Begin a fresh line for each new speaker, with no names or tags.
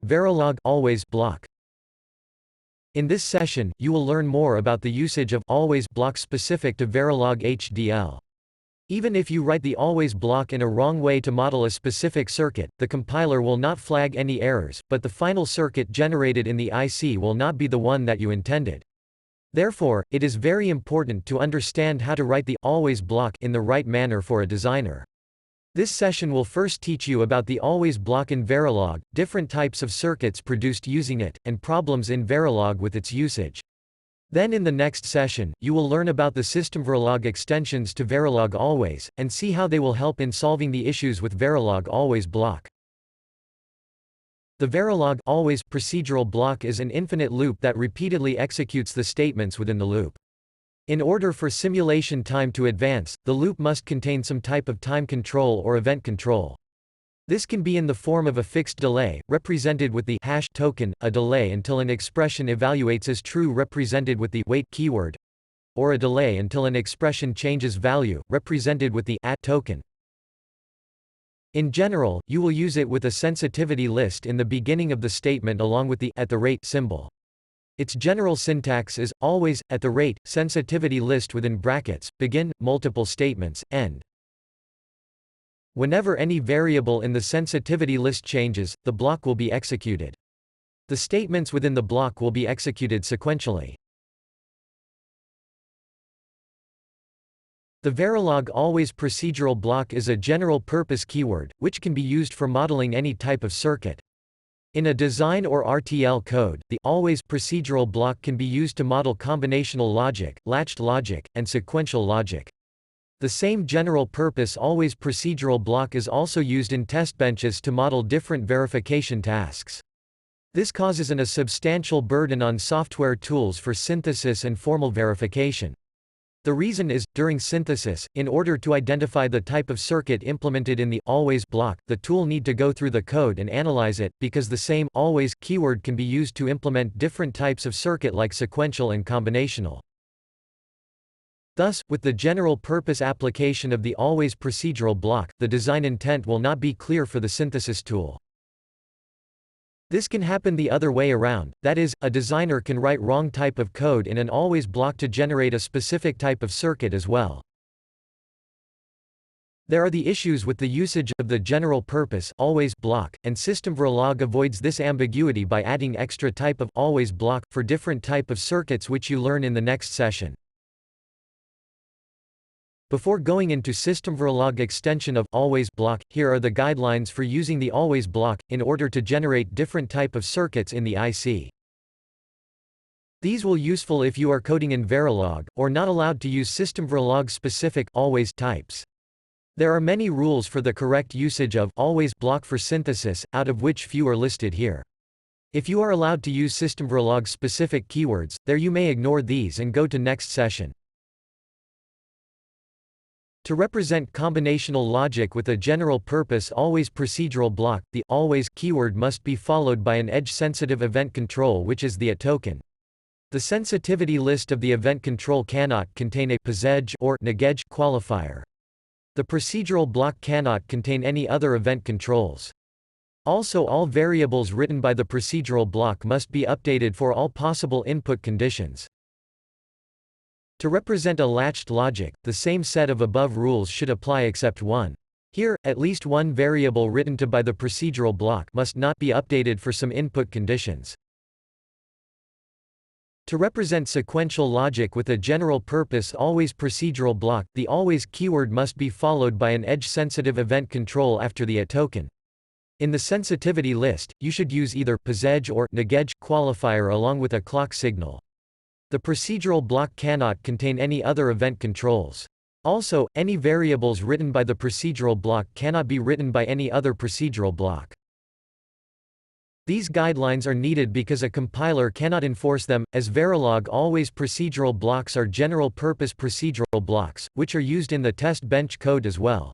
Verilog always block. In this session, you will learn more about the usage of always block specific to Verilog HDL. Even if you write the always block in a wrong way to model a specific circuit, the compiler will not flag any errors, but the final circuit generated in the IC will not be the one that you intended. Therefore, it is very important to understand how to write the always block in the right manner for a designer. This session will first teach you about the always block in Verilog, different types of circuits produced using it, and problems in Verilog with its usage. Then in the next session, you will learn about the Systemverilog extensions to Verilog always, and see how they will help in solving the issues with Verilog always block. The Verilog always procedural block is an infinite loop that repeatedly executes the statements within the loop. In order for simulation time to advance, the loop must contain some type of time control or event control. This can be in the form of a fixed delay, represented with the hash token, a delay until an expression evaluates as true represented with the wait keyword, or a delay until an expression changes value, represented with the @ token. In general, you will use it with a sensitivity list in the beginning of the statement along with the @ symbol. Its general syntax is, always, @ sensitivity list within brackets, begin, multiple statements, end. Whenever any variable in the sensitivity list changes, the block will be executed. The statements within the block will be executed sequentially. The Verilog always procedural block is a general-purpose keyword, which can be used for modeling any type of circuit. In a design or RTL code, the always procedural block can be used to model combinational logic, latched logic, and sequential logic. The same general-purpose always procedural block is also used in test benches to model different verification tasks. This causes a substantial burden on software tools for synthesis and formal verification. The reason is, during synthesis, in order to identify the type of circuit implemented in the always block, the tool need to go through the code and analyze it, because the same always keyword can be used to implement different types of circuit like sequential and combinational. Thus, with the general-purpose application of the always procedural block, the design intent will not be clear for the synthesis tool. This can happen the other way around, that is, a designer can write wrong type of code in an always block to generate a specific type of circuit as well. There are the issues with the usage of the general-purpose always block, and Systemverilog avoids this ambiguity by adding extra type of always block for different type of circuits which you learn in the next session. Before going into Systemverilog extension of always block, here are the guidelines for using the always block, in order to generate different type of circuits in the IC. These will useful if you are coding in Verilog, or not allowed to use Systemverilog specific always types. There are many rules for the correct usage of always block for synthesis, out of which few are listed here. If you are allowed to use Systemverilog specific keywords, there you may ignore these and go to next session. To represent combinational logic with a general-purpose always procedural block, the always keyword must be followed by an edge-sensitive event control which is the @ token. The sensitivity list of the event control cannot contain a posEdge or negedge qualifier. The procedural block cannot contain any other event controls. Also, all variables written by the procedural block must be updated for all possible input conditions. To represent a latched logic, the same set of above rules should apply except one. Here, at least one variable written to by the procedural block must not be updated for some input conditions. To represent sequential logic with a general-purpose always procedural block, the always keyword must be followed by an edge-sensitive event control after the @ token. In the sensitivity list, you should use either posEdge or negedge qualifier along with a clock signal. The procedural block cannot contain any other event controls. Also, any variables written by the procedural block cannot be written by any other procedural block. These guidelines are needed because a compiler cannot enforce them, as Verilog always procedural blocks are general-purpose procedural blocks, which are used in the test bench code as well.